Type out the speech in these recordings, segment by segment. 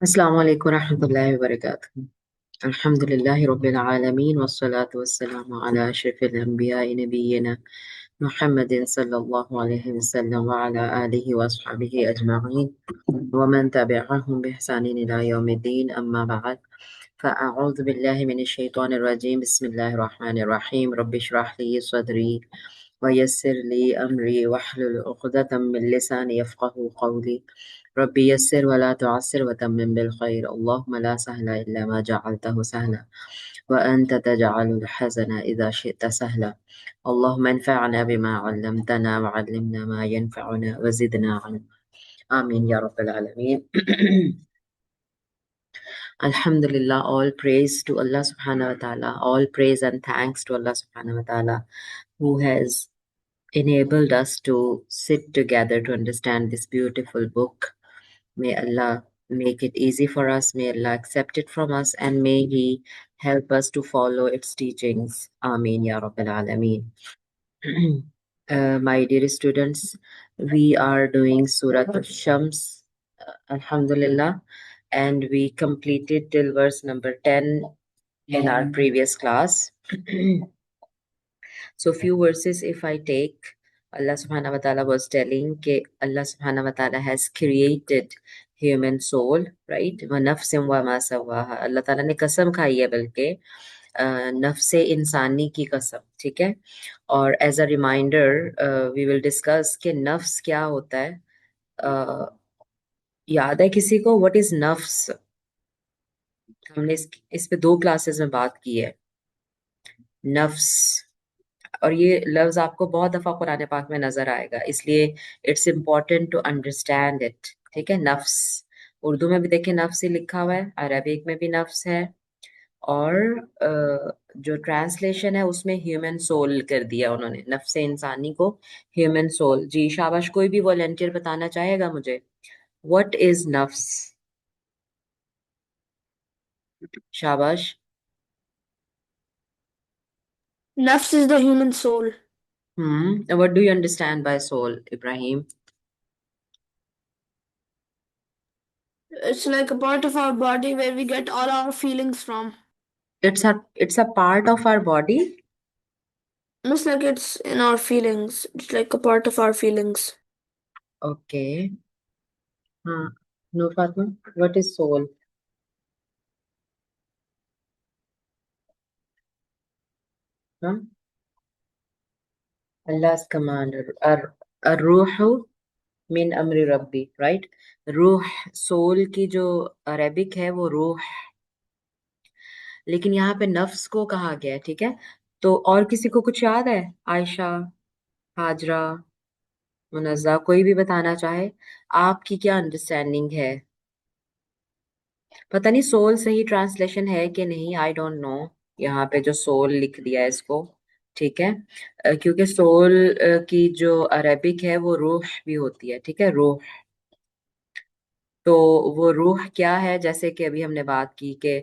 السلام عليكم ورحمة الله وبركاته. الحمد لله رب العالمين والصلاة والسلام على أشرف الأنبياء نبينا محمد صلى الله عليه وسلم وعلى آله وأصحابه أجمعين ومن تبعهم بإحسان إلى يوم الدين. أما بعد، فأعوذ بالله من الشيطان الرجيم. بسم الله الرحمن الرحيم. رب اشرح لي صدري ويسر لي أمري واحلل عقدة من لساني يفقه قولي. ربي يسر ولا تعسر وتمم بالخير. اللهم لا سهل إلا ما جعلته سهلا وأنت تجعل الحزن إذا شئت سهلا. اللهم انفعنا بما علمتنا وعلمنا ما ينفعنا وزدنا علما. آمين يا رب العالمين. Alhamdulillah, all praise to Allah subhanahu wa ta'ala, all praise and thanks to Allah subhanahu wa ta'ala, who has enabled us to sit together to understand this beautiful book. May Allah make it easy for us, may Allah accept it from us, and may He help us to follow its teachings. Ameen Ya Rabbil Alameen. My dear students, we are doing Surah Al-Shams, Alhamdulillah, and we completed till verse number 10 in our previous class. So few verses if I take, Allah subhanahu wa ta'ala was telling that Allah subhanahu wa ta'ala has created human soul, right? وَنَفْسٍ وَمَا سَوَّاهَا. Allah ta'ala نے قسم کھائی ہے بلکہ نفس انسانی کی قسم, ٹھیک ہے. اور as a reminder we will discuss کہ نفس کیا ہوتا ہے. یاد ہے کسی کو what is نفس؟ ہم نے اس پہ 2 کلاسز میں بات کی ہے. نفس, اور یہ لفظ آپ کو بہت دفعہ قرآن پاک میں نظر آئے گا, اس لیے it's important to understand it, ٹھیک ہے. نفس اردو میں بھی دیکھیں نفس ہی لکھا ہوا ہے, عربک میں بھی نفس ہے, اور جو ٹرانسلیشن ہے اس میں ہیومن سول کر دیا انہوں نے, نفس انسانی کو ہیومن سول. جی شاباش, کوئی بھی والنٹیئر بتانا چاہے گا مجھے what is نفس؟ شاباش. Nafs is the human soul. What do you understand by soul, Ibrahim? It's like a part of our body where we get all our feelings from. It's a part of our body. Almost like it's in our feelings. It's like a part of our feelings. Okay. No, Fatma, what is soul? Huh? Allah's command. Ar-ruhu min amri rabbi, right? روح, soul کی جو Arabic ہے وہ روح, لیکن یہاں پہ نفس کو کہا گیا ہے, ٹھیک ہے. تو اور کسی کو کچھ یاد ہے؟ عائشہ, ہاجرہ, منزہ, کوئی بھی بتانا چاہے آپ کی کیا انڈرسٹینڈنگ ہے؟ پتہ نہیں سول صحیح ٹرانسلیشن ہے کہ نہیں, آئی ڈونٹ نو. یہاں پہ جو سول لکھ دیا ہے اس کو, ٹھیک ہے, کیونکہ سول کی جو عربک ہے وہ روح بھی ہوتی ہے, ٹھیک ہے, روح. تو وہ روح کیا ہے؟ جیسے کہ ابھی ہم نے بات کی کہ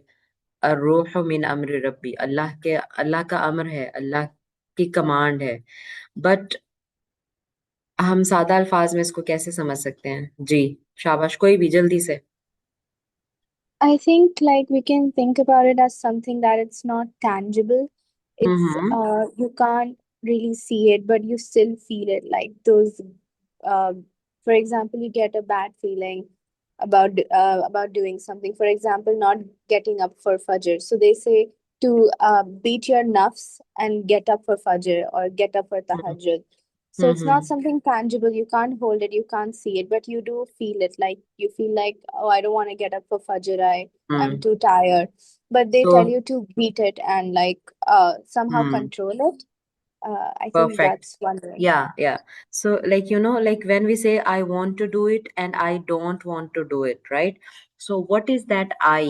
الروح من امر ربی, اللہ کا امر ہے, اللہ کی کمانڈ ہے. بٹ ہم سادہ الفاظ میں اس کو کیسے سمجھ سکتے ہیں؟ جی شاباش, کوئی بھی جلدی سے. I think like we can think about it as something that it's not tangible. It's you can't really see it, but you still feel it. Like those, for example, you get a bad feeling about doing something. For example, not getting up for Fajr. So they say to beat your nafs and get up for Fajr or get up for Tahajjud. So it's not something tangible. You can't hold it. You can't see it, but you do feel it. Like you feel like, oh, I don't want to get up for Fajr. I'm too tired. But they tell So you to beat it and like somehow control it. I think perfect. that's one way. Yeah. So like, like when we say I want to do it and I don't want to do it, right? So what is that I?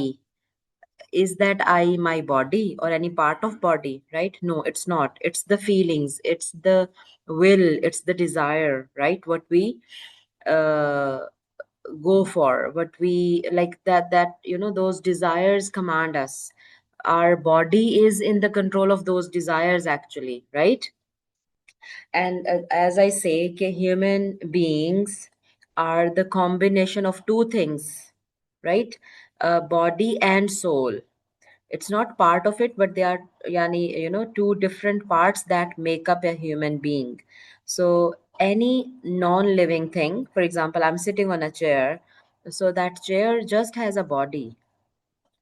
Is that I my body or any part of body, right? No, it's not. It's the feelings, it's the will, it's the desire, right? What we go for, what we like, that those desires command us. Our body is in the control of those desires actually, right? And as I say, human beings are the combination of two things. right? Body and soul. It's not part of it, but they are, yani, two different parts that make up a human being. So any non-living thing, for example, I'm sitting on a chair, so that chair just has a body,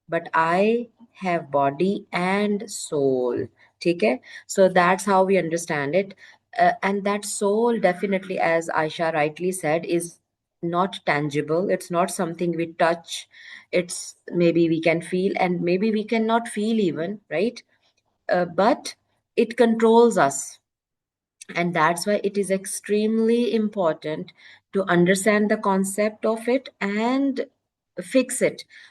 but I have body and soul. Okay, so that's how we understand it. And that soul, definitely, as Aisha rightly said, is not tangible. It's not something we touch. It's maybe we can feel, and maybe we cannot feel even, right? But it controls us, and that's why it is extremely important to understand the concept of it and fix it.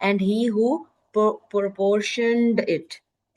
and he who proportioned it.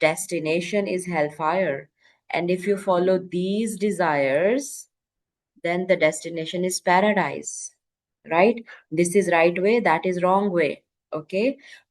destination is hellfire, and if you follow these desires, then the destination is paradise, right? This is right way, that is wrong way. Okay,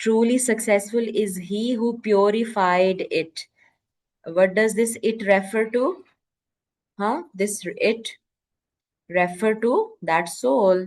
truly successful is he who purified it. What does this it refer to? This it refer to that soul.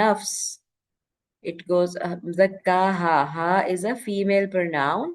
nafs. It goes zakkaha, ha is a female pronoun.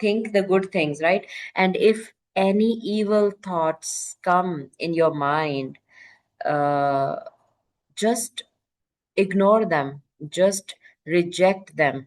think the good things, right? And if any evil thoughts come in your mind, uh, just ignore them, just reject them.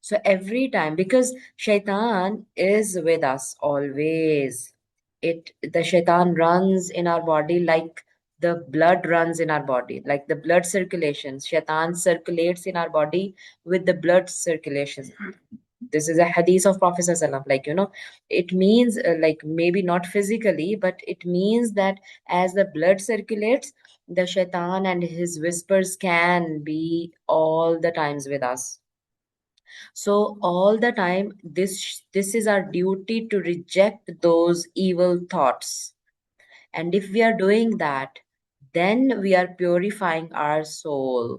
so every time, because shaitan is with us always, the shaitan runs in our body like the blood runs in our body, like the blood circulation. Shaitan circulates in our body with the blood circulation. This is a hadith of Prophet ﷺ. Like, it means like maybe not physically, but it means that as the blood circulates, the shaitan and his whispers can be all the times with us. So all the time, this is our duty to reject those evil thoughts. And if we are doing that, then we are purifying our soul.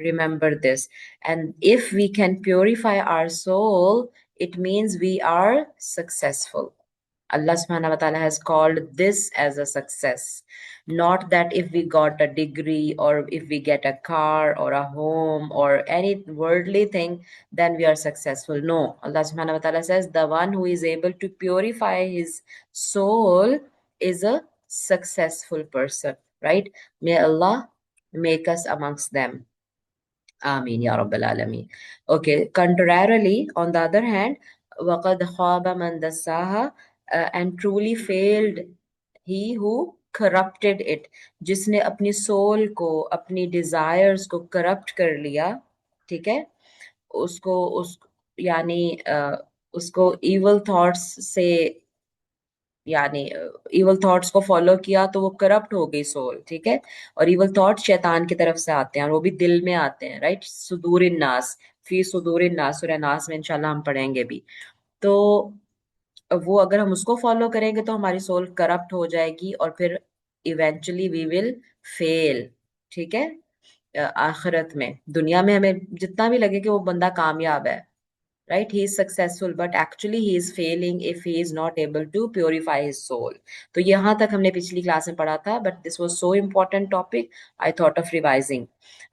remember this. And if we can purify our soul, it means we are successful. Allah subhanahu wa ta'ala has called this as a success. Not that if we got a degree or if we get a car or a home or any worldly thing, then we are successful. No, Allah subhanahu wa ta'ala says the one who is able to purify his soul is a successful person, right? May Allah make us amongst them. Ameen Ya Rabbil Alameen. Okay, contrarily, on the other hand, وَقَدْ خَابَ مَنْ دَسَّاهَا, and truly failed he who corrupted it, جس نے اپنی civil کو, اپنی desires کو corrupt کر لیا, ٹھیک ہے, یعنی اس کو evil thoughts سے, یعنی ایول تھاٹس کو فالو کیا تو وہ کرپٹ ہو گئی سول, ٹھیک ہے. اور ایول تھاٹس شیطان کی طرف سے آتے ہیں اور وہ بھی دل میں آتے ہیں, رائٹ. صدور الناس, فی صدور الناس, سورہ ناس میں انشاءاللہ ہم پڑھیں گے بھی. تو وہ اگر ہم اس کو فالو کریں گے تو ہماری سول کرپٹ ہو جائے گی اور پھر ایونچولی وی ول فیل, ٹھیک ہے. آخرت میں, دنیا میں ہمیں جتنا بھی لگے کہ وہ بندہ کامیاب ہے, right, he is successful, but actually he is failing if he is not able to purify his soul. تو یہاں تک ہم نے پچھلی کلاس میں پڑھا تھا, but this was so important topic, I thought of revising.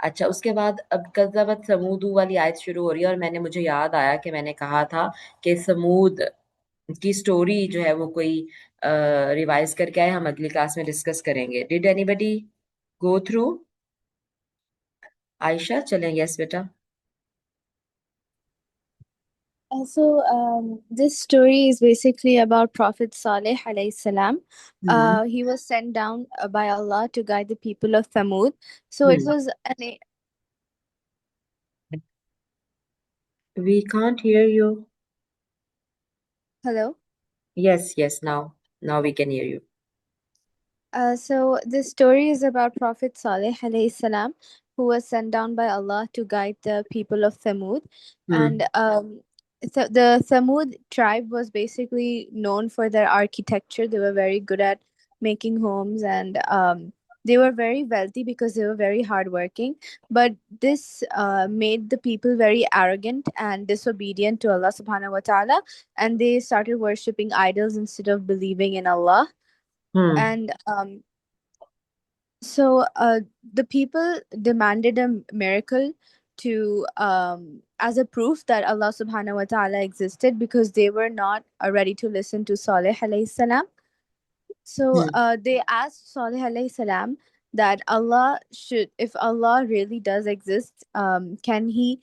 اچھا, اس کے بعد اب کذبت ثمود والی آیت شروع ہو رہی ہے, اور میں نے, مجھے یاد آیا کہ میں نے کہا تھا کہ ثمود کی سٹوری جو ہے وہ کوئی ریوائز کر کے آئے, ہم اگلی کلاس میں ڈسکس کریں گے. Did anybody go through? عائشہ چلیں, یس بیٹا. So this story is basically about Prophet Saleh alayhi salam. He was sent down by Allah to guide the people of Thamud. So it was We can't hear you. Hello? Yes, now we can hear you. So this story is about Prophet Saleh alayhi salam, who was sent down by Allah to guide the people of Thamud. And the Thamud tribe was basically known for their architecture. They were very good at making homes, and they were very wealthy because they were very hardworking. But this made the people very arrogant and disobedient to Allah subhanahu wa ta'ala, and they started worshipping idols instead of believing in Allah. And so the people demanded a miracle to as a proof that Allah subhanahu wa ta'ala existed, because they were not ready to listen to Saleh alayhi salam. So they asked Saleh alayhi salam that if Allah really does exist, can he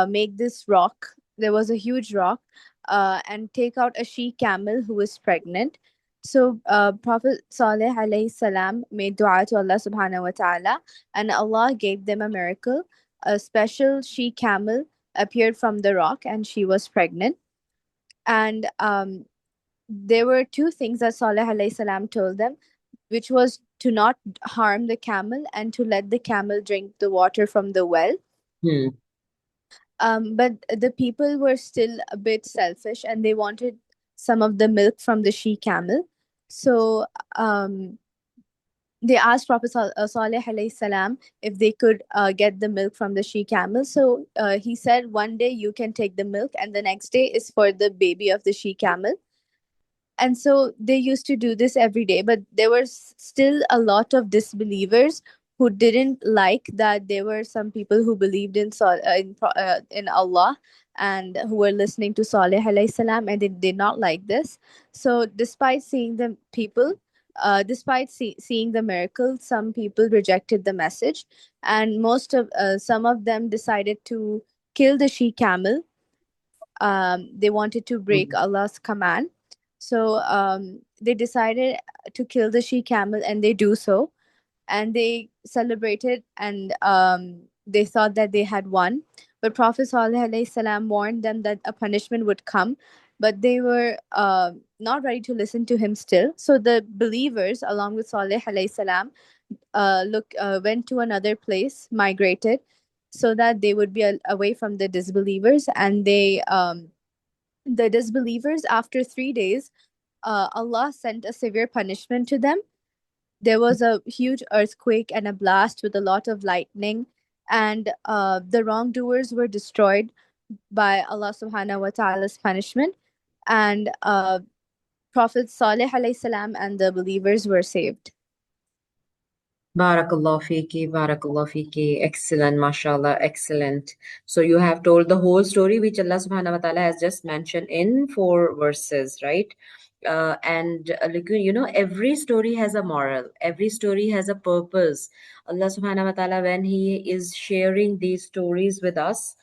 make this rock, there was a huge rock, and take out a she camel who was pregnant. So Prophet Saleh alayhi salam made dua to Allah subhanahu wa ta'ala, and Allah gave them a miracle. A special she camel appeared from the rock, and she was pregnant. And there were two things that Saleh alayhi salam told them, which was to not harm the camel and to let the camel drink the water from the well. But the people were still a bit selfish, and they wanted some of the milk from the she camel. So they asked Prophet Saleh alayhi salam if they could get the milk from the she camel. So he said, one day you can take the milk, and the next day is for the baby of the she camel. And so they used to do this every day, but there were still a lot of disbelievers who didn't like that there were some people who believed in Allah and who were listening to Saleh alayhi salam, and they did not like this. So despite seeing the people, seeing the miracle, some people rejected the message, and some of them decided to kill the she camel. They wanted to break Allah's command. So they decided to kill the she camel, and they do so. And they celebrated, and they thought that they had won. But Prophet Saleh alayhi salam warned them that a punishment would come, but they were not ready to listen to him still. So the believers, along with Saleh alayhi salam, went to another place, migrated, so that they would be away from the disbelievers. And the disbelievers, after 3 days, Allah sent a severe punishment to them. There was a huge earthquake and a blast with a lot of lightning, and the wrongdoers were destroyed by Allah subhanahu wa ta'ala's punishment, and Prophet Saleh alayhi salam and the believers were saved. Barakallah fiki, excellent, mashallah, excellent. So you have told the whole story which Allah subhanahu wa ta'ala has just mentioned in 4 verses, right? and every story has a moral, every story has a purpose. Allah subhanahu wa ta'ala, when he is sharing these stories with us,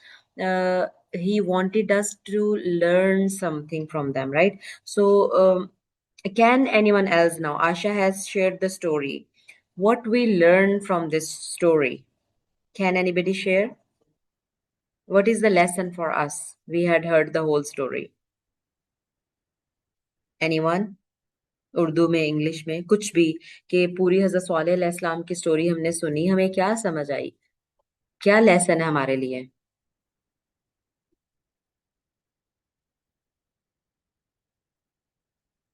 he wanted us to learn something from them, right? So can anyone else now, Asha has shared the story, what we learn from this story? Can anybody share? What is the lesson for us? We had heard the whole story. Anyone? Urdu میں, English میں, کچھ بھی, کہ پوری حضرت صالح علیہ السلام کی سٹوری ہم نے سنی, ہمیں کیا سمجھ آئی, کیا لیسن ہے ہمارے لیے؟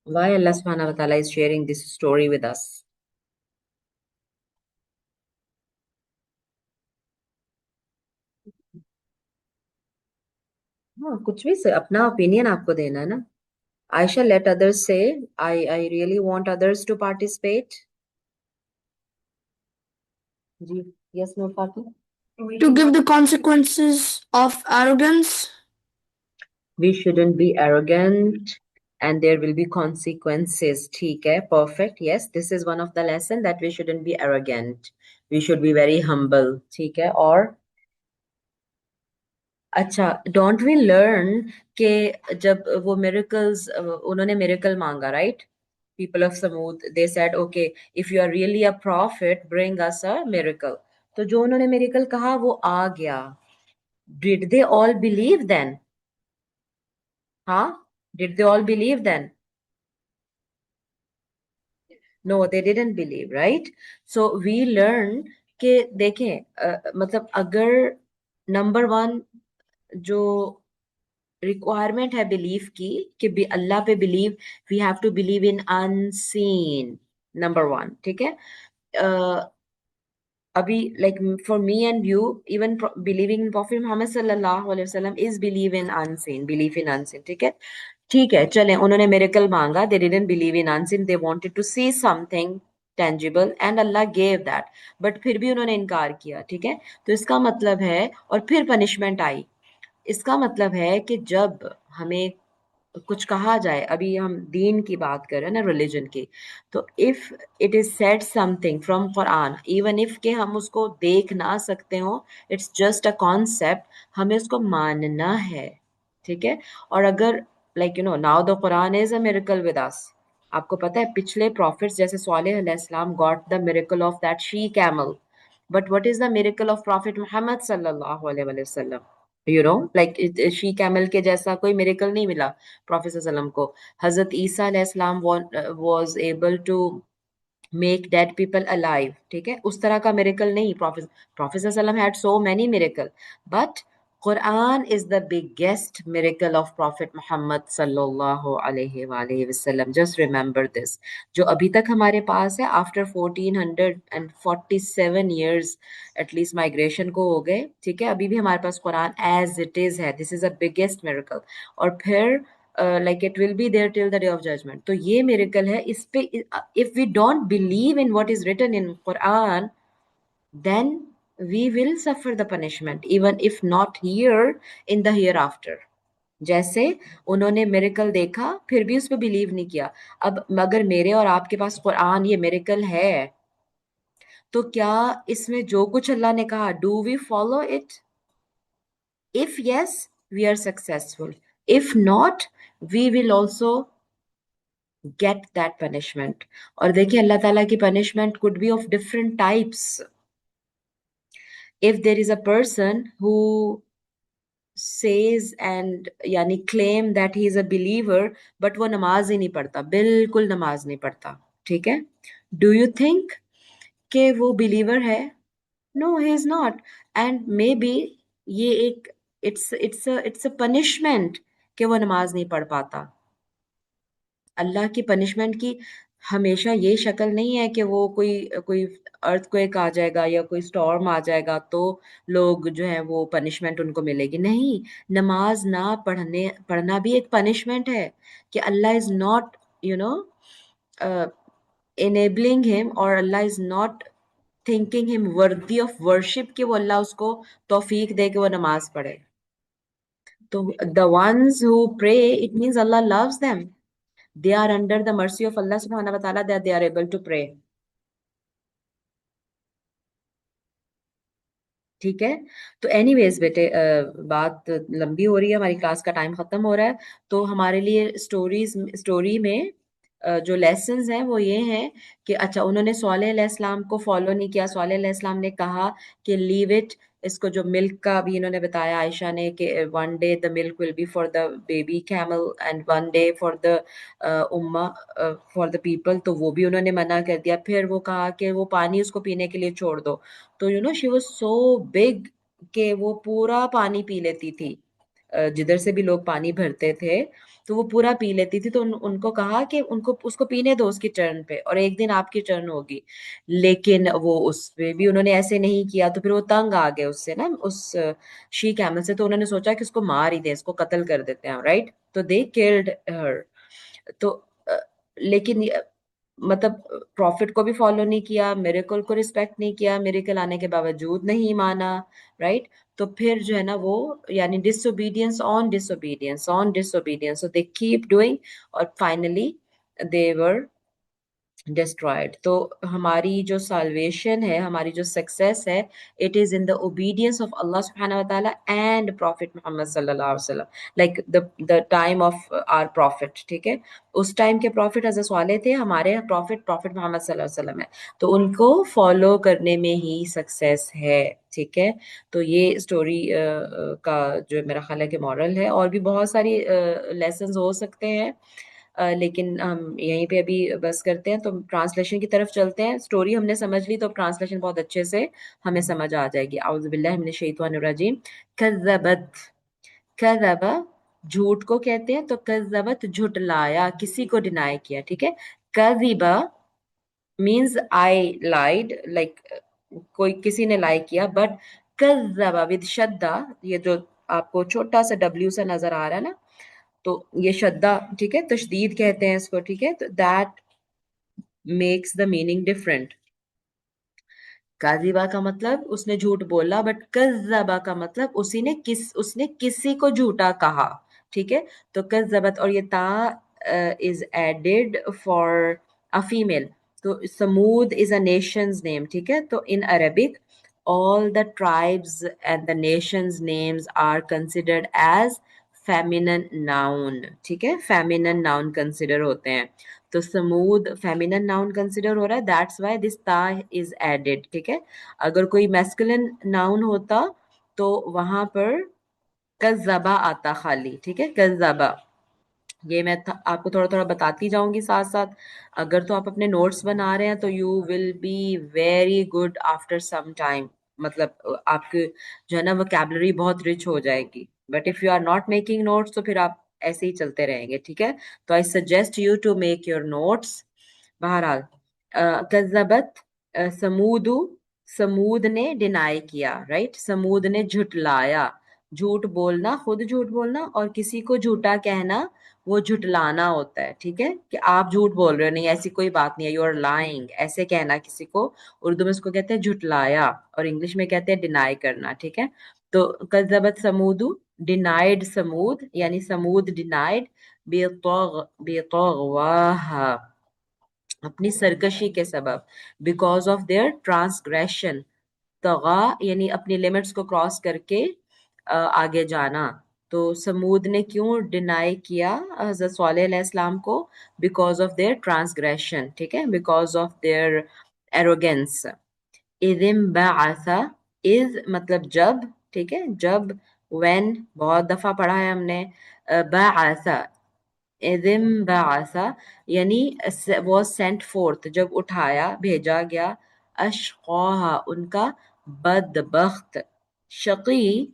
Why Allah subhanahu wa ta'ala is sharing this story with us? ہاں, کچھ بھی اپنا opinion آپ کو دینا ہے نا. Aisha, let others say. I really want others to participate. G, yes, no, Fatih? To give the consequences of arrogance. We shouldn't be arrogant and there will be consequences. ٹھیک ہے, perfect. Yes, this is one of the lesson, that we shouldn't be arrogant. We should be very humble. ٹھیک ہے, اور اچھا, don't we learn کہ جب وہ miracles, انہوں نے میریکل مانگا, right, people of Thamud, they said okay if you are really a prophet bring us a miracle. تو جو انہوں نے میریکل کہا وہ آ گیا. Did they all believe then? ہاں, did they all believe then? No, they didn't believe, right? So we learn کہ دیکھیں, مطلب اگر نمبر ون جو ریکوائرمنٹ ہے بلیف کی, کہ اللہ پہ believe, we have to believe in unseen, number one, ٹھیک ہے. ابھی like for me and you, even believing in prophet محمد صلی اللہ علیہ وسلم is believe in unseen, belief in unseen, ٹھیک ہے. ٹھیک ہے, چلیں, انہوں نے میریکل مانگا, they didn't believe in unseen, they wanted to see something tangible and Allah gave that, but پھر بھی انہوں نے انکار کیا, ٹھیک ہے. تو اس کا مطلب ہے, اور پھر پنشمنٹ آئی, اس کا مطلب ہے کہ جب ہمیں کچھ کہا جائے, ابھی ہم دین کی بات کر رہے ہیں نا, ریلیجن کی, تو if it is said something from Quran, even if کہ ہم اس کو دیکھ نہ سکتے ہوں, it's just a concept, ہمیں اس کو ماننا ہے, ٹھیک ہے. اور اگر like now the Quran is a miracle with us. آپ کو پتہ ہے پچھلے prophets جیسے صالح علیہ السلام got the miracle of that she camel, but what is the miracle of Prophet Muhammad sallallahu alaihi wasallam? like she camel کے جیسا کوئی miracle نہیں ملا Prophet صلی اللہ علیہ وسلم کو. حضرت عیسیٰ علیہ السلام was able to make dead people alive, ٹھیک ہے, اس طرح کا miracle نہیں. Prophet صلی اللہ علیہ وسلم had so many miracle, but Quran is the biggest miracle of Prophet Muhammad sallallahu alayhi wasallam. Just remember this. جو ابھی تک ہمارے پاس ہے, after 1447 years at least migration کو ہو گئے, ٹھیک ہے, ابھی بھی ہمارے پاس قرآن as it is ہے. This is a biggest miracle. اور پھر like it will be there till the day of judgment. تو یہ miracle ہے, اس پہ if we don't believe in what is written in Quran, then we will suffer the punishment, even if not here, in the hereafter. جیسے انہوں نے miracle دیکھا پھر بھی اس پہ بلیو نہیں کیا. اب اگر میرے اور آپ کے پاس قرآن یہ میریکل ہے, تو کیا اس میں جو کچھ اللہ نے کہا, do we follow it? If yes, we are successful. If not, we will also get that punishment. اور دیکھیں, اللہ تعالیٰ کی punishment could be of different types. If there is a person who says and یعنی claim that he is a believer, but وہ نماز ہی نہیں پڑھتا, بالکل نماز نہیں پڑھتا, ٹھیک ہے, do you think کہ وہ believer ہے؟ No, he is not. And maybe یہ ایک it's a punishment کہ وہ نماز نہیں پڑھ پاتا. اللہ کی پنشمنٹ کی ہمیشہ یہ شکل نہیں ہے کہ وہ کوئی ارتھ کویک آ جائے گا یا کوئی سٹارم آ جائے گا تو لوگ جو ہیں وہ پنشمنٹ ان کو ملے گی. نہیں, نماز نہ پڑھنا بھی ایک پنشمنٹ ہے, کہ اللہ از ناٹ enabling him, اور اللہ is not thinking him worthy of worship کہ وہ اللہ اس کو توفیق دے کہ وہ نماز پڑھے. تو the ones who pray, it means Allah loves them. they are under the mercy of Allah subhanahu wa ta'ala that they are able to pray. ٹھیک ہے. تو اینی ویز بیٹے بات لمبی ہو رہی ہے, ہماری کلاس کا ٹائم ختم ہو رہا ہے. تو ہمارے لیے اسٹوری میں جو لیسنز ہیں وہ یہ ہیں کہ اچھا انہوں نے صالح علیہ السلام کو فالو نہیں کیا. صالح علیہ السلام نے کہا کہ لیو اٹ. اس کو جو ملک کا بھی انہوں نے بتایا عائشہ نے کہ one day the milk will be for the baby camel and one day for the امہ فار دا پیپل, تو وہ بھی انہوں نے منع کر دیا. پھر وہ کہا کہ وہ پانی اس کو پینے کے لیے چھوڑ دو. تو شی واز سو بگ کہ وہ پورا پانی پی لیتی تھی, جدھر سے بھی لوگ پانی بھرتے تھے تو وہ پورا پی لیتی تھی. تو ان کو کہا کہ اس کو پینے دو اس کی ٹرن پہ, اور ایک دن آپ کی ٹرن ہوگی. لیکن وہ اس پہ بھی انہوں نے ایسے نہیں کیا. تو پھر وہ تنگ آ گئے اس سے نا, اس شی کیمل سے. تو انہوں نے سوچا کہ اس کو مار ہی دیں, اس کو قتل کر دیتے ہیں, رائٹ. تو دے کلڈ ہر. تو لیکن مطلب پروفٹ کو بھی فالو نہیں کیا, میریکل کو رسپیکٹ نہیں کیا, میریکل آنے کے باوجود نہیں مانا, رائٹ. تو پھر جو ہے نا وہ یعنی disobedience on disobedience on disobedience, so they keep doing, اور فائنلی دے ور destroyed. تو ہماری جو salvation ہے, ہماری جو success ہے, it is in the obedience of Allah subhanahu wa ta'ala and Prophet Muhammad sallallahu alaihi wasallam, like the time of our prophet. ٹھیک ہے, اس ٹائم کے prophet حضرت صالح تھے, ہمارے prophet محمد صلی اللہ علیہ وسلم ہے, تو ان کو فالو کرنے میں ہی success ہے. ٹھیک ہے, تو یہ اسٹوری کا جو میرا خیال ہے کہ مورل ہے. اور بھی بہت ساری لیسنز ہو سکتے ہیں, لیکن ہم یہیں پہ ابھی بس کرتے ہیں. تو ٹرانسلیشن کی طرف چلتے ہیں. اسٹوری ہم نے سمجھ لی تو ٹرانسلیشن بہت اچھے سے ہمیں سمجھ آ جائے گی. اعوذ باللہ من الشیطان الرجیم. کذبت, کذب جھوٹ کو کہتے ہیں, تو کذبت جھٹلایا, کسی کو ڈینائی کیا. ٹھیک ہے, کذبا means I lied, like کوئی کسی نے لائی کیا. بٹ کذب with شدہ, یہ جو آپ کو چھوٹا سا ڈبلیو سا نظر آ رہا ہے نا, تو یہ شدہ, ٹھیک ہے, تشدید کہتے ہیں اس کو. ٹھیک ہے, تو that makes the meaning different. کاذبہ کا مطلب اس نے جھوٹ بولا, بٹ کذبہ کا مطلب اس نے کسی کو جھوٹا کہا. ٹھیک ہے, تو کذبت, اور یہ تا از ایڈڈ فار ا فیمیل. تو سمود از اے نیشنز نیم. ٹھیک ہے, تو in Arabic all the tribes and the nations names are considered as feminine noun. ٹھیک ہے, feminine noun consider ہوتے ہیں. تو سمود feminine noun consider ہو رہا ہے, that's why this ta is added. ٹھیک ہے, اگر کوئی masculine noun ہوتا تو وہاں پر کذبہ آتا خالی. ٹھیک ہے, کذبہ. یہ میں آپ کو تھوڑا تھوڑا بتاتی جاؤں گی ساتھ ساتھ. اگر تو آپ اپنے نوٹس بنا رہے ہیں تو you will be very good after some time, مطلب آپ کی جو ہے نا وکیبلری بہت رچ ہو جائے گی. But if you are not making notes تو پھر آپ ایسے ہی چلتے رہیں گے. ٹھیک ہے, تو I suggest you to make your notes. بہرحال کذبت سمود, سمود نے ڈینائی کیا, رائٹ. سمود نے جھٹلایا, جھوٹ بولنا, خود جھوٹ بولنا, اور کسی کو جھوٹا کہنا وہ جھٹلانا ہوتا ہے. ٹھیک ہے, کہ آپ جھوٹ بول رہے ہو, نہیں ایسی کوئی بات نہیں ہے, یو آر لائنگ, ایسے کہنا کسی کو. اردو میں اس کو کہتے ہیں جھٹلایا, اور انگلش میں کہتے ہیں ڈینائی کرنا. ٹھیک ہے, تو کذبت سمود, ڈینائڈ سمود, یعنی سمود ڈینائڈ بطغواہا, اپنی سرکشی کے سبب, بیکاز آف دیئر ٹرانسگریشن. طغا یعنی اپنی لیمٹس کو کراس کر کے آگے جانا. تو سمود نے کیوں ڈینائی کیا حضرت صالح علیہ السلام کو؟ Because of their transgression. ٹھیک ہے, بیکاز آف دیئر ایروگینس. اذ انبعث, اذ مطلب جب. ٹھیک ہے, جب, when بہت دفعہ پڑھا ہے ہم نے. بعث, اذ انبعث یعنی was sent forth, جب اٹھایا, بھیجا گیا. اشقاها, ان کا بدبخت. شقی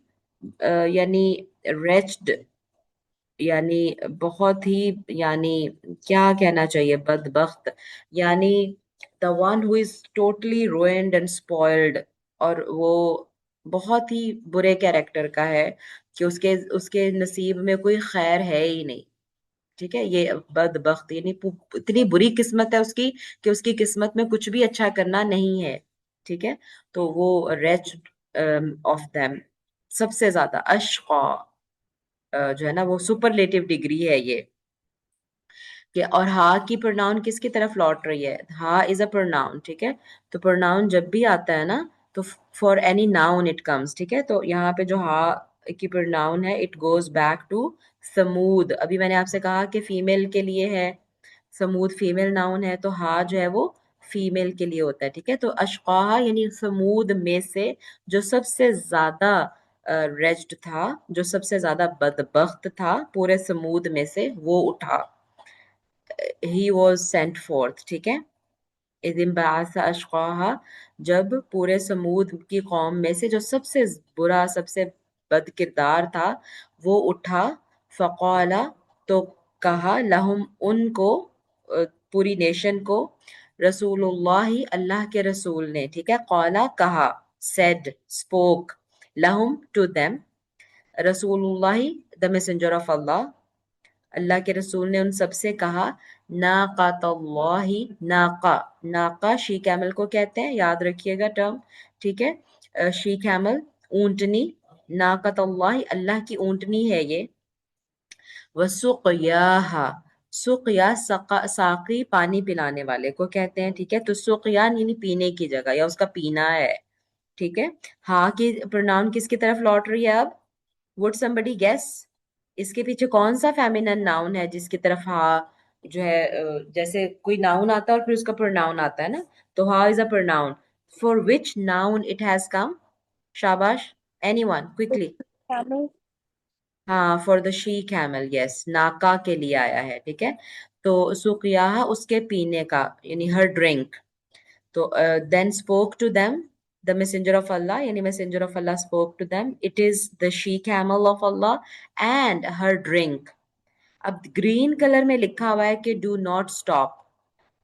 یعنی wretched, یعنی بہت ہی, یعنی کیا کہنا چاہیے, بدبخت یعنی the one who is totally ruined and spoiled, اور وہ بہت ہی برے کیریکٹر کا ہے کہ اس کے نصیب میں کوئی خیر ہے ہی نہیں. ٹھیک ہے, یہ بدبخت یعنی اتنی بری قسمت ہے اس کی کہ اس کی قسمت میں کچھ بھی اچھا کرنا نہیں ہے. ٹھیک ہے, تو وہ wretched of them, سب سے زیادہ. اشقا جو ہے نا وہ سپرلیٹو ڈگری ہے یہ. کہ اور ہا کی پرناؤن کس کی طرف لوٹ رہی ہے؟ ہا از اے پرناؤن، ٹھیک ہے؟ تو پرناؤن جب بھی آتا ہے نا تو for any noun it comes, ٹھیک ہے؟ تو یہاں پہ جو ہا کی پرناؤن ہے اٹ گوز بیک ٹو سمود. ابھی میں نے آپ سے کہا کہ فیمیل کے لیے ہے، سمود فیمیل ناؤن ہے، تو ہا جو ہے وہ فیمیل کے لیے ہوتا ہے، ٹھیک ہے؟ تو اشقاہا یعنی سمود میں سے جو سب سے زیادہ ریجڈ تھا، جو سب سے زیادہ بدبخت تھا پورے سمود میں سے، وہ اٹھا. he was sent forth، ٹھیک ہے؟ اذ انبعث اشقاہا، جب پورے سمود کی قوم میں سے جو سب سے برا، سب سے بد کردار تھا وہ اٹھا. فقالا، تو کہا، لہم ان کو، پوری نیشن کو، رسول اللہ اللہ کے رسول نے، ٹھیک ہے؟ قالا کہا، said spoke، لہم to them، رسول اللہ the messenger of Allah، اللہ کے رسول نے ان سب سے کہا، ناقۃ اللہ، ناقہ، ناقہ شی کیمل کو کہتے ہیں، یاد رکھیے گا ٹرم، ٹھیک ہے؟ شی کیمل اونٹنی، ناقۃ اللہ اللہ کی اونٹنی ہے یہ. وسقیاہا، سقیا ساقی پانی پلانے والے کو کہتے ہیں، ٹھیک ہے؟ تو سقیان یعنی پینے کی جگہ یا اس کا پینا ہے، ٹھیک ہے؟ ہاں کی پرناؤن کس کی طرف لوٹ رہی ہے اب؟ would somebody guess؟ اس کے پیچھے کون سا فیمینن ناؤن ہے جس کی طرف ہا جو ہے جیسے کوئی ناؤن آتا ہے اور پھر اس کا پرناؤن آتا ہے نا، تو ہا is a pronoun. For which noun it has come? شاباش، اینی ون کوئکلی. Camel. ہاں، for the she camel, yes, ناکا کے لیے آیا ہے، ٹھیک ہے؟ تو سقیاہ اس کے پینے کا یعنی ہر ڈرنک. تو then spoke to them the messenger of Allah، یعنی messenger of Allah spoke to them، it is the she camel of Allah and her drink. اب گرین کلر میں لکھا ہوا ہے کہ ڈو ناٹ اسٹاپ،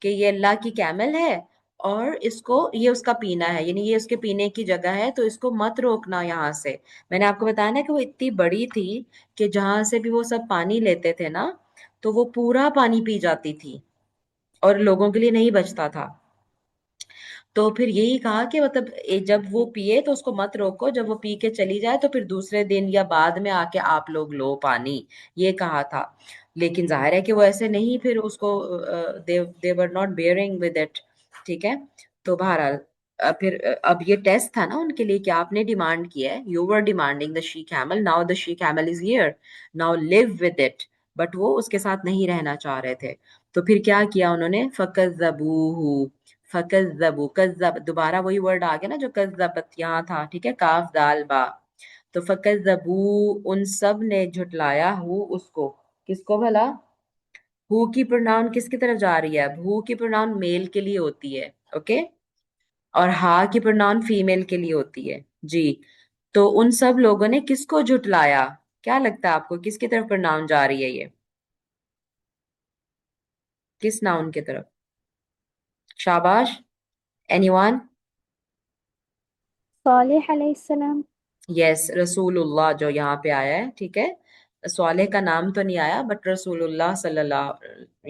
کہ یہ اللہ کی کیمل ہے اور اس کو یہ اس کا پینا ہے، یعنی یہ اس کے پینے کی جگہ ہے، تو اس کو مت روکنا یہاں سے. میں نے آپ کو بتایا نا کہ وہ اتنی بڑی تھی کہ جہاں سے بھی وہ سب پانی لیتے تھے نا تو وہ پورا پانی پی جاتی تھی اور لوگوں کے لیے نہیں بچتا تھا. تو پھر یہی کہا کہ مطلب جب وہ پیے تو اس کو مت روکو، جب وہ پی کے چلی جائے تو پھر دوسرے دن یا بعد میں آ کے آپ لوگ لو پانی، یہ کہا تھا. لیکن ظاہر ہے کہ وہ ایسے نہیں، پھر اس کو they were not bearing with it، ٹھیک ہے؟ تو بہرحال پھر اب یہ ٹیسٹ تھا نا ان کے لیے کہ آپ نے ڈیمانڈ کیا ہے، you were demanding the she camel، now the she camel is here، now live with it، but وہ اس کے ساتھ نہیں رہنا چاہ رہے تھے. تو پھر کیا کیا انہوں نے؟ فَكَذَّبُوهُ، فَكَذَّبُوا، کذب، دوبارہ وہی ورڈ آ گیا نا جو کذبت یہاں تھا، ٹھیک ہے؟ کاف دال با. تو فَكَذَّبُوا، ان سب نے جھٹلایا، ہو اس کو، کس کو بھلا؟ ہو کی پرناؤن کس کی طرف جا رہی ہے؟ اب ہو کی پرناؤن میل کے لیے ہوتی ہے، اوکے؟ اور ہا کی پرناؤن فیمیل کے لیے ہوتی ہے، جی. تو ان سب لوگوں نے کس کو جھٹلایا؟ کیا لگتا ہے آپ کو کس کی طرف پرناؤن جا رہی ہے یہ؟ کس ناؤن کی طرف؟ شاباش، اینی ون؟ صالح علیہ السلام. یس، رسول اللہ جو یہاں پہ آیا ہے، ٹھیک ہے؟ صالح کا نام تو نہیں آیا بٹ رسول اللہ صلی اللہ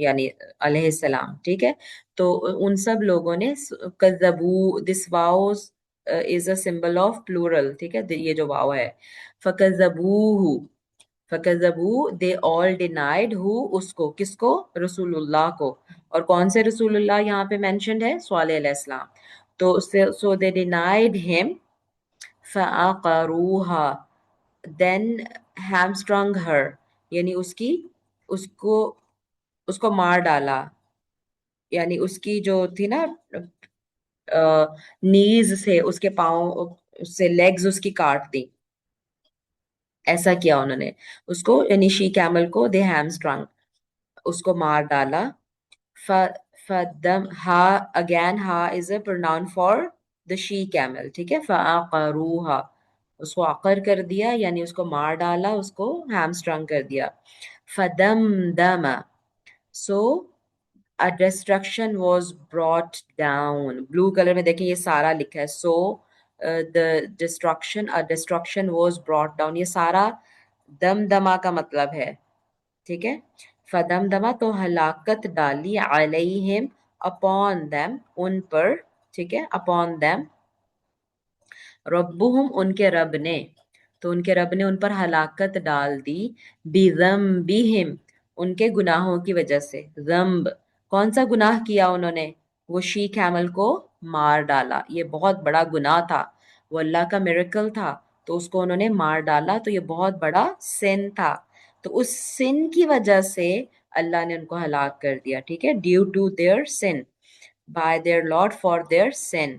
یعنی علیہ السلام، ٹھیک ہے؟ تو ان سب لوگوں نے کذبو، دس واو از اے سمبل آف پلورل، ٹھیک ہے؟ یہ جو واو ہے، فکذبوہ، فکذبو، دے آل ڈینائڈ، ہو اس کو، کس کو؟ رسول اللہ کو. اور کون سے رسول اللہ یہاں پہ مینشنڈ ہے؟ صالح علیہ السلام. تو سو دے ڈینائڈ ہم، فَعَقَرُوهَا، then hamstrung her، یعنی اس کو مار ڈالا، یعنی اس کی جو تھی نا نیز سے، اس کے پاؤں سے لیگز اس کی کاٹ دی، ایسا کیا انہوں نے اس کو، یعنی شی کیمل کو دے hamstrung، اس کو مار ڈالا. فدم، ہا اگین، ہا is a pronoun for the she camel, ٹھیک ہے؟ فعقروہا، اس کو عقر کر دیا یعنی اس کو مار ڈالا، اس کو ہیمسٹرنگ کر دیا. فدمدم، so a destruction was brought down، blue colour میں دیکھیں یہ سارا لکھا ہے، سو the destruction، a destruction was brought down، یہ سارا دم دما کا مطلب ہے، ٹھیک ہے؟ فدم دما، تو ہلاکت ڈالی، علیہم، upon them، ان پر، ٹھیک ہے؟ upon them، ربہم، ان کے رب نے، تو ان کے رب نے ان پر ہلاکت ڈال دی، بذنبہم، ان کے گناہوں کی وجہ سے. ذنب کون سا گناہ کیا انہوں نے؟ وہ شی کیمل کو مار ڈالا. یہ بہت بڑا گناہ تھا، وہ اللہ کا میریکل تھا، تو اس کو انہوں نے مار ڈالا، تو یہ بہت بڑا سن تھا. تو اس سن کی وجہ سے اللہ نے ان کو ہلاک کر دیا. ٹھیک ہے، due to their sin, by their lord for their sin.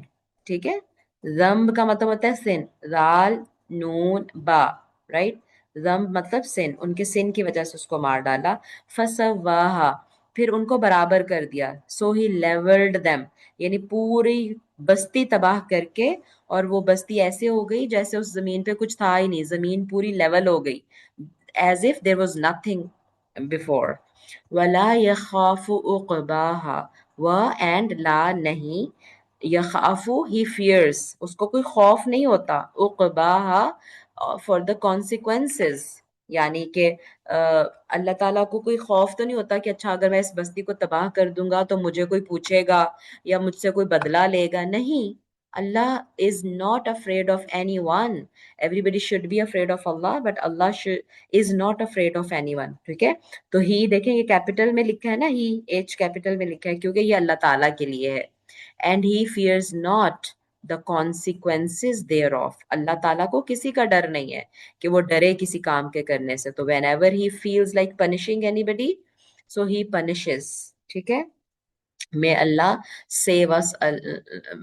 ٹھیک ہے، ذنب کا مطلب ہوتا ہے سن، رال نون با، رائٹ. ذنب مطلب سن، ان کے سن کی وجہ سے اس کو مار ڈالا. فسواہا پھر ان کو برابر کر دیا. سو ہی لیولڈ دیم یعنی پوری بستی تباہ کر کے، اور وہ بستی ایسے ہو گئی جیسے اس زمین پہ کچھ تھا ہی نہیں، زمین پوری لیول ہو گئی، as if there was nothing before. وَلَا يَخَافُ عُقْبَاهَا و and لا نہیں، یخافو he fears اس کو کوئی خوف نہیں ہوتا، عقباها for the consequences یعنی کہ اللہ تعالیٰ کو کوئی خوف تو نہیں ہوتا کہ اچھا اگر میں اس بستی کو تباہ کر دوں گا تو مجھے کوئی پوچھے گا یا مجھ سے کوئی بدلہ لے گا. نہیں، اللہ is not afraid of anyone. Everybody should be afraid of Allah, but Allah is not afraid of anyone. ٹھیک ہے، تو ہی دیکھیں یہ کیپٹل میں لکھا ہے نا، ہی ایچ کیپٹل میں لکھا ہے کیونکہ یہ اللہ تعالیٰ کے لیے ہے. And he fears not the consequences thereof. اللہ تعالیٰ کو کسی کا ڈر نہیں ہے کہ وہ ڈرے کسی کام کے کرنے سے. تو whenever he feels like punishing anybody, so he punishes. ٹھیک ہے، may Allah save us,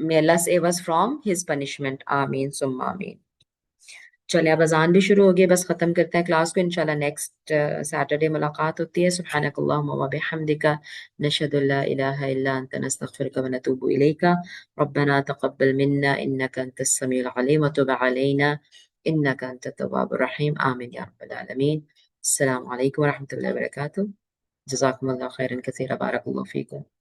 may Allah save us from his punishment. آمین ثم آمین. چلے اب اذان بھی شروع ہوگی، بس ختم کرتے ہیں کلاس کو. انشاءاللہ نیکسٹ سیٹرڈے ملاقات ہوتی ہے. سبحانک اللہم و بحمدک، نشہد ان لا الہ الا انت، نستغفرک و نتوب الیک. ربنا تقبل منا انک انت السمیع العلیم وتب علینا انک انت التواب الرحیم. آمین یا رب العالمین. السلام علیکم و رحمۃ اللہ وبرکاتہ. جزاکم اللہ خیرا کثیرا، بارک اللہ فیکم.